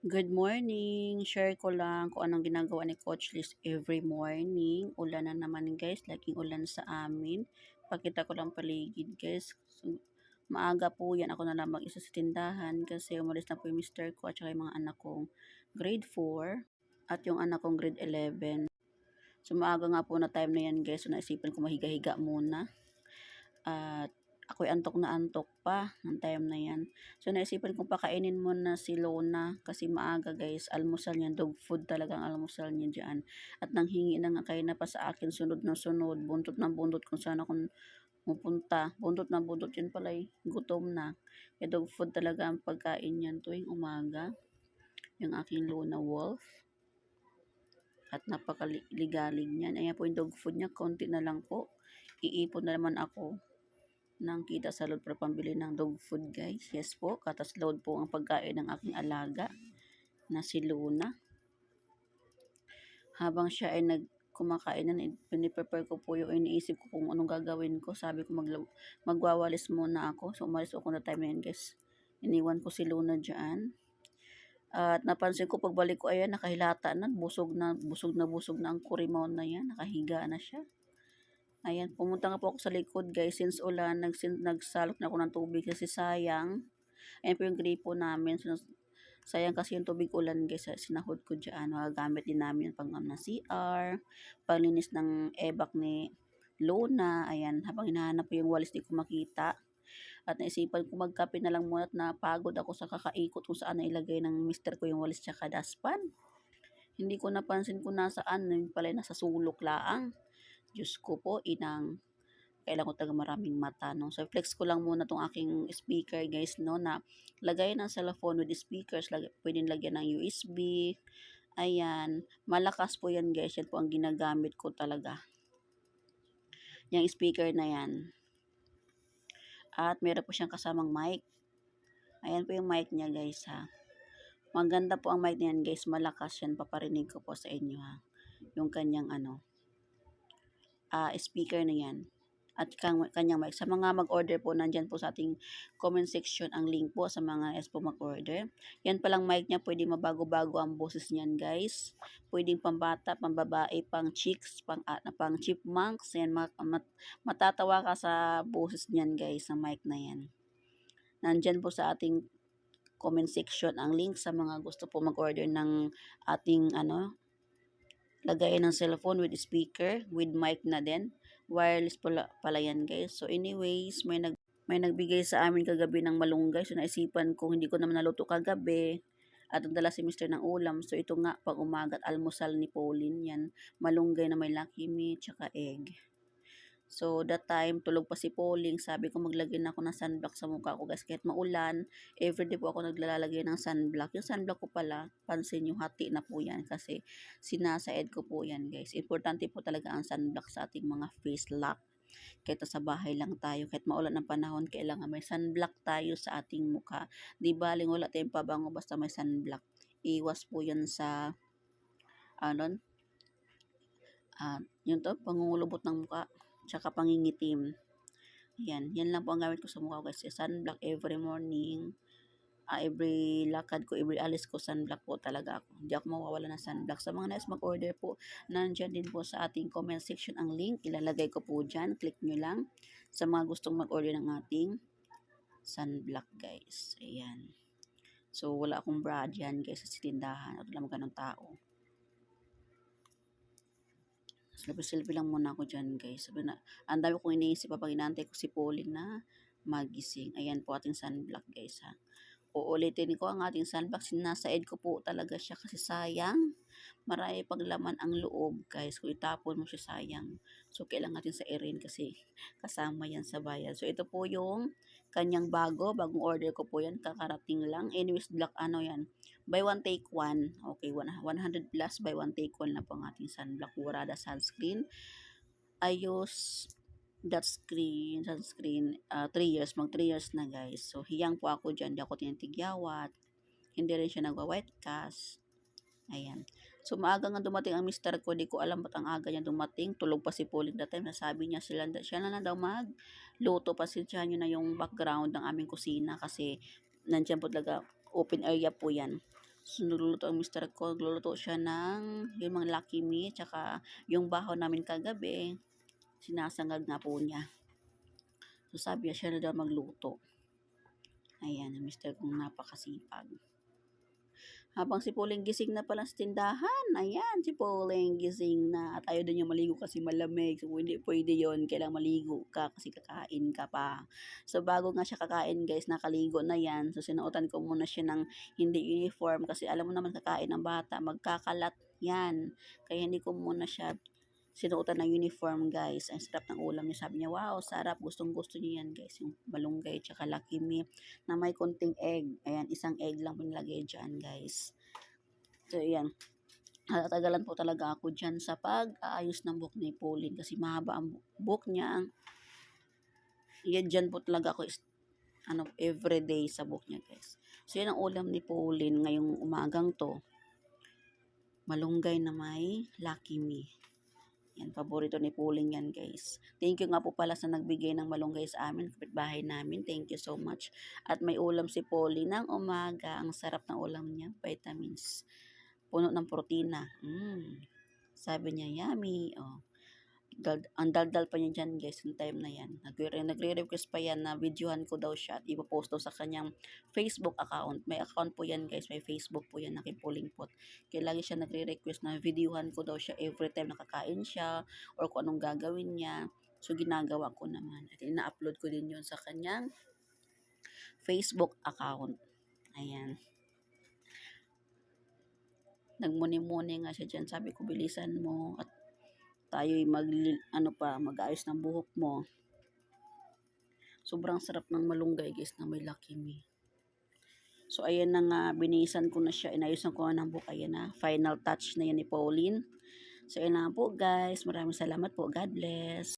Good morning! Share ko lang kung anong ginagawa ni Coach Liz every morning. Ulan na naman guys, laging ulan sa amin. Pakita ko lang paligid guys. So, maaga po yan, ako na lang mag-isa sa tindahan kasi umalis na po yung mister ko at saka yung mga anak kong grade 4 at yung anak kong grade 11. So maaga nga po na time na yan guys, so naisipan ko mahiga-higa muna. At ako'y antok na antok pa ng time na yan. So, naisipan kong pakainin muna si Lona kasi maaga guys, almusal niya, dog food talagang almusal niya dyan. At nanghingi na nga kayo na pa sa akin, sunod na sunod, buntot na buntot kung saan ako pupunta. Buntot na buntot yan pala gutom na. Kaya dog food talaga ang pagkain niyan tuwing umaga. Yung aking Lona Wolf. At napakaligalig niyan. Ayan po yung dog food niya, konti na lang po. Iipon na naman ako ng kita sa load para pambili ng dog food guys. Yes po, katas load po ang pagkain ng aking alaga na si Luna. Habang siya ay kumakain na, piniprepare ko po yung iniisip ko kung anong gagawin ko. Sabi ko magwawalis muna ako. So umalis ako na time na yun guys. Iniwan ko si Luna dyan. At napansin ko pagbalik ko, ayan, nakahilata na, busog na ang kurimaw na yan. Nakahiga na siya. Ayan, pumunta nga po ako sa likod guys, since ulan, nagsalok na ako ng tubig kasi sayang. Ayan po yung gripo namin, so, sayang kasi yung tubig ulan guys, sinahod ko dyan. Magagamit din namin pang ng CR, panglinis ng ebak ni Lona. Ayan, habang hinahanap po yung walis di ko makita. At naisipan ko magkape na lang muna at napagod ako sa kakaikot kung saan nailagay ng mister ko yung walis tsaka daspan. Hindi ko napansin kung nasaan, yun pala nasa sulok laang. Diyos ko po, inang, kailangan ko talaga maraming mata, no? So, flex ko lang muna tong aking speaker, guys, no, na lagay ng cellphone with speakers, pwedeng lagyan ng USB. Ayan, malakas po yan, guys. Yan po ang ginagamit ko talaga. Yung speaker na yan. At meron po siyang kasamang mic. Ayan po yung mic niya, guys, ha. Maganda po ang mic niyan, guys. Malakas yan. Paparinig ko po sa inyo, ha. Yung kanyang, speaker na yan at kanyang mic. Sa mga mag-order po, nandyan po sa ating comment section ang link po sa mga po mag-order. Yan palang mic niya, pwede mabago-bago ang boses niyan guys. Pwedeng pambata, pambabae, pang chicks, pang chipmunks. Yan, matatawa ka sa boses niyan guys, sa mic na yan. Nandyan po sa ating comment section ang link sa mga gusto po mag-order ng ating lagayan ng cellphone with speaker, with mic na din. Wireless pala yan guys. So anyways, may nagbigay sa amin kagabi ng malunggay. So naisipan ko, hindi ko naman naluto kagabi. At nagdala si Mr. ng ulam. So ito nga, pag umagat, almusal ni Pauline yan. Malunggay na may lucky meat, tsaka egg. So, that time, tulog pa si Pauling. Sabi ko maglagay na ako ng sunblock sa mukha ko guys. Kahit maulan, everyday po ako naglalagay ng sunblock. Yung sunblock ko pala, pansin nyo, hati na po yan. Kasi sinasaid ko po yan guys. Importante po talaga ang sunblock sa ating mga face lock. Kahit sa bahay lang tayo, kahit maulan ng panahon, kailangan may sunblock tayo sa ating mukha. Di baling wala tayong pabango basta may sunblock. Iwas po yan sa, yun to, pangungulubot ng mukha tsaka pangingitim. Yan lang po ang gamit ko sa mukha ko guys. Sunblock every morning. Every lakad ko, every alis ko, sunblock po talaga ako. Hindi ako mawawala ng sunblock. Sa mga nais mag-order po, nandyan din po sa ating comment section ang link. Ilalagay ko po dyan. Click nyo lang sa mga gustong mag-order ng ating sunblock guys. Ayan. So, wala akong bra dyan guys sa tindahan. At wala ganong tao. Selfie lang muna ako dyan guys. Sabi na, ang dami kong iniisip pa pag inaantay ko si Pauline na magising. Ayan po ating sunblock guys ha. Uulitin ko ang ating sunblock. Sinasaid ko po talaga siya kasi sayang. Marami paglaman ang loob guys. Kung itapon mo siya sayang. So kailangan natin sa irin kasi kasama yan sa bayad. So ito po yung kanyang bagong order ko po yan. Kakarating lang. Anyways, black yan. Buy one take one. Okay, 100 plus buy one take one na po ang ating sunblock. Warada sunscreen. Ayos sunscreen, 3 years, mag 3 years na guys. So, hiyang po ako dyan, di ako tinitigyawat. Hindi rin siya nagwa-white cast. Ayan. So, maaga nga dumating ang mister ko, di ko alam ba't ang aga niya dumating. Tulog pa si Pauline that time, nasabi niya siya na daw magluto. Pasensyahan nyo na yung background ng aming kusina kasi nandyan po talaga, open area po yan. So, nagluluto ang mister ko, nagluluto siya ng yung mga Lucky Me, tsaka yung bahaw namin kagabi, sinasangag nga po niya. So, sabi niya siya na daw magluto. Ayan, ang mister kong napakasipag. Habang si Pauline gising na pala sa tindahan. Ayan, si Pauline gising na. At ayaw din niya maligo kasi malamig. So, hindi pwede yon. Kailangan maligo ka kasi kakain ka pa. So, bago nga siya kakain, guys, nakaligo na yan. So, sinuotan ko muna siya ng hindi uniform kasi alam mo naman kakain ng bata. Magkakalat yan. Kaya hindi ko muna siya sinuotan ng uniform, guys. Ang sarap ng ulam niya. Sabi niya, wow, sarap. Gustong-gusto niya yan, guys. Yung malunggay tsaka Lucky Me na may konting egg. Ayan, isang egg lang pinilagay dyan, guys. So, ayan. Natagalan po talaga ako dyan sa pag-aayos ng buhok ni Pauline kasi mahaba ang buhok niya. Yan, dyan po talaga ako everyday sa buhok niya, guys. So, yan ang ulam ni Pauline ngayong umagang to. Malunggay na may Lucky Me. Yan, paborito ni Pauline yan, guys. Thank you nga po pala sa nagbigay ng malunggay sa amin, kapitbahay namin. Thank you so much. At may ulam si Pauline ng umaga. Ang sarap ng ulam niya, vitamins. Puno ng protina. Sabi niya, yummy. Oh. Ang daldal pa niya dyan, guys, yung time na yan. Nagre-request pa yan na videohan ko daw siya at ipopost daw sa kanyang Facebook account. May account po yan, guys. May Facebook po yan, Nakipuling Pot. Kaya lagi siya nagre-request na videohan ko daw siya every time nakakain siya or kung anong gagawin niya. So, ginagawa ko naman. At ina-upload ko din yun sa kanyang Facebook account. Ayan. Nagmuni-muni nga siya dyan. Sabi ko, bilisan mo at tayo'y mag-ayos ng buhok mo. Sobrang sarap ng malunggay, guys, na may Lucky Me. So, ayan na nga, binisan ko na siya, inayosan ko na ng buhok. Ayan na, final touch na yan ni Pauline. So, ayan na po, guys. Maraming salamat po. God bless.